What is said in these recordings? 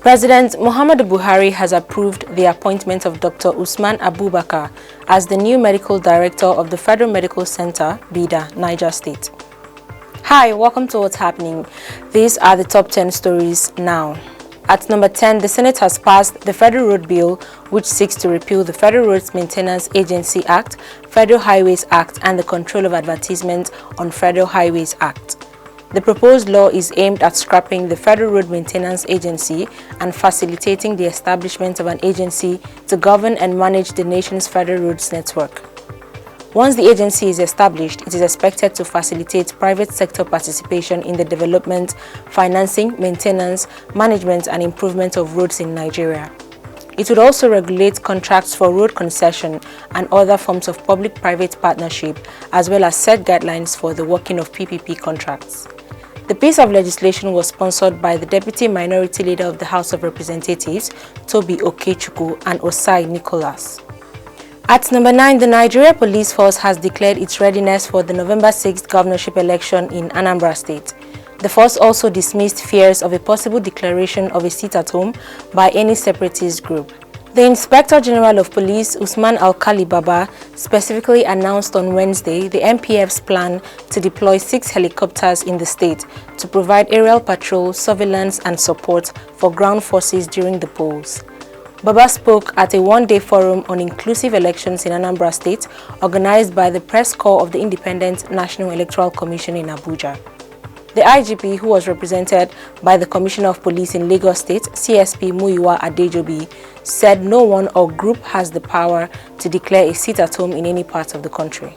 President Muhammadu Buhari has approved the appointment of Dr. Usman Abubakar as the new Medical Director of the Federal Medical Center, Bida, Niger State. Hi, welcome to What's Happening. These are the top 10 stories now. At number 10, the Senate has passed the Federal Road Bill, which seeks to repeal the Federal Roads Maintenance Agency Act, Federal Highways Act, and the Control of Advertisement on Federal Highways Act. The proposed law is aimed at scrapping the Federal Road Maintenance Agency and facilitating the establishment of an agency to govern and manage the nation's federal roads network. Once the agency is established, it is expected to facilitate private sector participation in the development, financing, maintenance, management, and improvement of roads in Nigeria. It would also regulate contracts for road concession and other forms of public-private partnership, as well as set guidelines for the working of PPP contracts. The piece of legislation was sponsored by the Deputy Minority Leader of the House of Representatives, Toby Okechukwu, and Osai Nicholas. At number 9, the Nigeria Police Force has declared its readiness for the November 6th governorship election in Anambra State. The force also dismissed fears of a possible declaration of a sit-at-home by any separatist group. The Inspector General of Police, Usman Abubakar, specifically announced on Wednesday the MPF's plan to deploy 6 helicopters in the state to provide aerial patrol, surveillance, and support for ground forces during the polls. Baba spoke at a one-day forum on inclusive elections in Anambra State, organized by the press corps of the Independent National Electoral Commission in Abuja. The IGP, who was represented by the Commissioner of Police in Lagos State, CSP Muyiwa Adejobi, said no one or group has the power to declare a sit-at-home in any part of the country.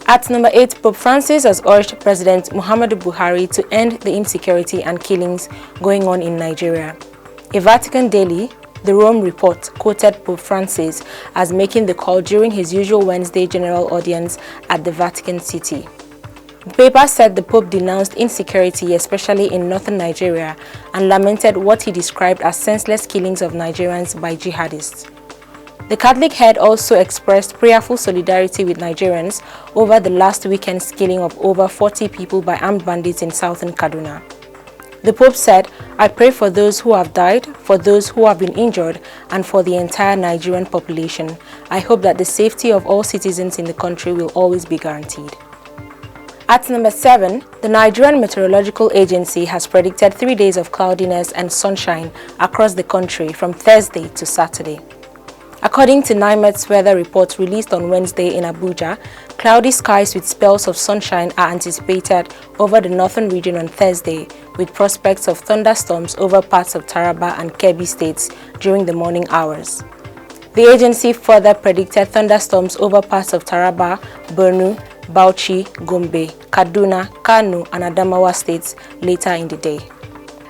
At number 8, Pope Francis has urged President Muhammadu Buhari to end the insecurity and killings going on in Nigeria. A Vatican daily, the Rome Report, quoted Pope Francis as making the call during his usual Wednesday general audience at the Vatican City. The paper said the Pope denounced insecurity, especially in northern Nigeria, and lamented what he described as senseless killings of Nigerians by jihadists. The Catholic head also expressed prayerful solidarity with Nigerians over the last weekend's killing of over 40 people by armed bandits in southern Kaduna. The Pope said, "I pray for those who have died, for those who have been injured, and for the entire Nigerian population. I hope that the safety of all citizens in the country will always be guaranteed." At number 7, the Nigerian Meteorological Agency has predicted 3 days of cloudiness and sunshine across the country from Thursday to Saturday. According to NIMET's weather report released on Wednesday in Abuja, cloudy skies with spells of sunshine are anticipated over the northern region on Thursday, with prospects of thunderstorms over parts of Taraba and Kebbi states during the morning hours. The agency further predicted thunderstorms over parts of Taraba, Borno, Bauchi, Gombe, Kaduna, Kanu, and Adamawa states later in the day.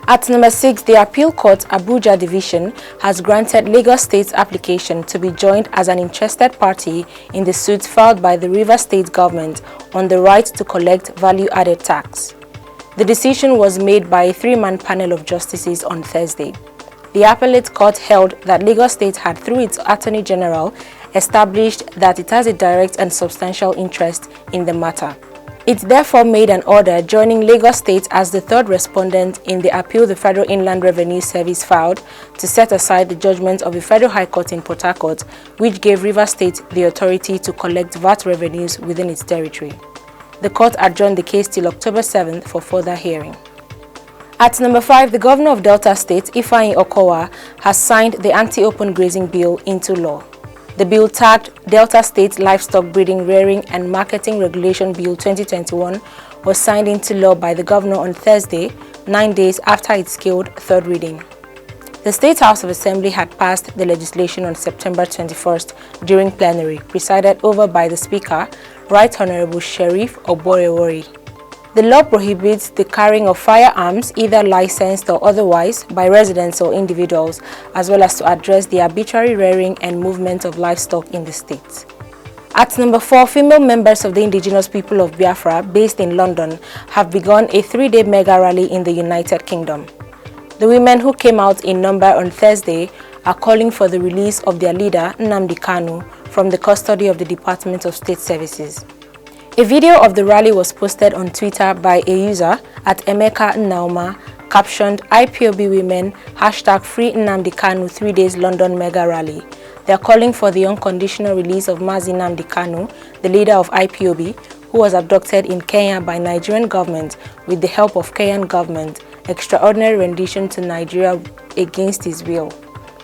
At number 6, the Appeal Court Abuja Division has granted Lagos State's application to be joined as an interested party in the suit filed by the Rivers State government on the right to collect value-added tax. The decision was made by a 3-man panel of justices on Thursday. The appellate court held that Lagos State had, through its Attorney General, established that it has a direct and substantial interest in the matter. It therefore made an order joining Lagos State as the third respondent in the appeal the Federal Inland Revenue Service filed to set aside the judgment of the Federal High Court in Port Harcourt, which gave Rivers State the authority to collect VAT revenues within its territory. The court adjourned the case till October 7th for further hearing. At number 5, the governor of Delta State, Okowa, has signed the anti-open grazing bill into law. The bill, tagged Delta State Livestock Breeding, Rearing and Marketing Regulation Bill 2021, was signed into law by the governor on Thursday, 9 days after its scheduled third reading. The State House of Assembly had passed the legislation on September 21st during plenary, presided over by the Speaker, Right Honorable Sheriff Oborewori. The law prohibits the carrying of firearms, either licensed or otherwise, by residents or individuals, as well as to address the arbitrary rearing and movement of livestock in the state. At number 4, female members of the indigenous people of Biafra, based in London, have begun a 3-day mega rally in the United Kingdom. The women, who came out in number on Thursday, are calling for the release of their leader, Nnamdi Kanu, from the custody of the Department of State Services. A video of the rally was posted on Twitter by a user at Emeka Nnaoma captioned IPOB women #Free Nnamdi Kanu 3 days London mega rally. They are calling for the unconditional release of Mazi Nnamdi Kanu, the leader of IPOB, who was abducted in Kenya by Nigerian government with the help of Kenyan government, extraordinary rendition to Nigeria against his will.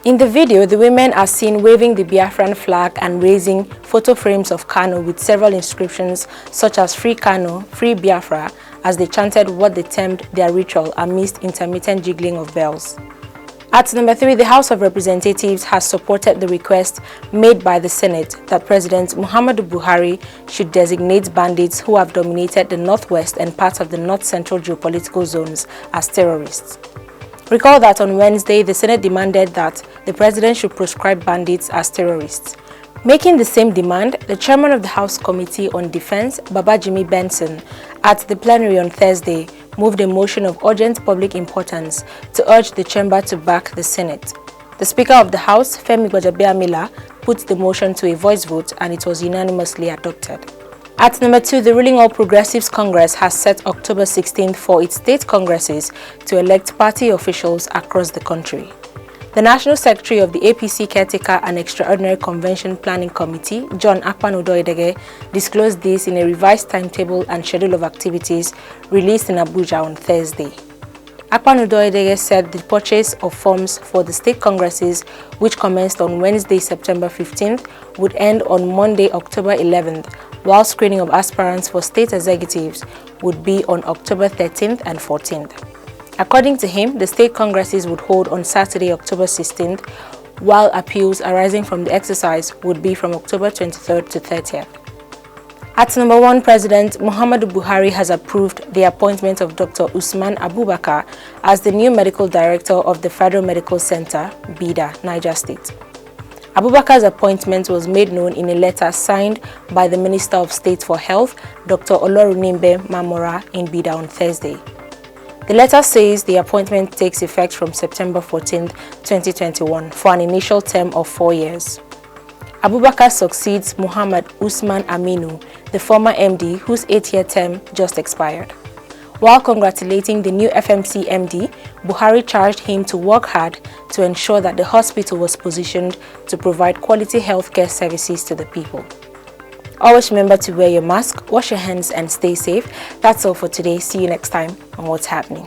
In the video, the women are seen waving the Biafran flag and raising photo frames of Kanu with several inscriptions such as Free Kanu, Free Biafra, as they chanted what they termed their ritual amidst intermittent jiggling of bells. At number 3, the House of Representatives has supported the request made by the Senate that President Muhammadu Buhari should designate bandits who have dominated the northwest and parts of the north-central geopolitical zones as terrorists. Recall that on Wednesday, the Senate demanded that the president should proscribe bandits as terrorists. Making the same demand, the chairman of the House Committee on Defense, Babajimi Benson, at the plenary on Thursday, moved a motion of urgent public importance to urge the chamber to back the Senate. The Speaker of the House, Femi Gbajabiamila, put the motion to a voice vote and it was unanimously adopted. At number 2, the ruling All Progressives Congress has set October 16th for its state congresses to elect party officials across the country. The National Secretary of the APC Caretaker and Extraordinary Convention Planning Committee, John Akpan-Odoyedege, disclosed this in a revised timetable and schedule of activities released in Abuja on Thursday. Akpan-Odoyedege said the purchase of forms for the state congresses, which commenced on Wednesday, September 15th, would end on Monday, October 11th, while screening of aspirants for state executives would be on October 13th and 14th. According to him, the state congresses would hold on Saturday, October 16th, while appeals arising from the exercise would be from October 23rd to 30th. At number 1, President Muhammadu Buhari has approved the appointment of Dr. Usman Abubakar as the new medical director of the Federal Medical Center, Bida, Niger State. Abubakar's appointment was made known in a letter signed by the Minister of State for Health, Dr. Olorunimbe Mamora, in Bida on Thursday. The letter says the appointment takes effect from September 14, 2021 for an initial term of 4 years. Abubakar succeeds Muhammad Usman Aminu, the former MD whose 8-year term just expired. While congratulating the new FMC MD, Buhari charged him to work hard to ensure that the hospital was positioned to provide quality healthcare services to the people. Always remember to wear your mask, wash your hands and stay safe. That's all for today. See you next time on What's Happening.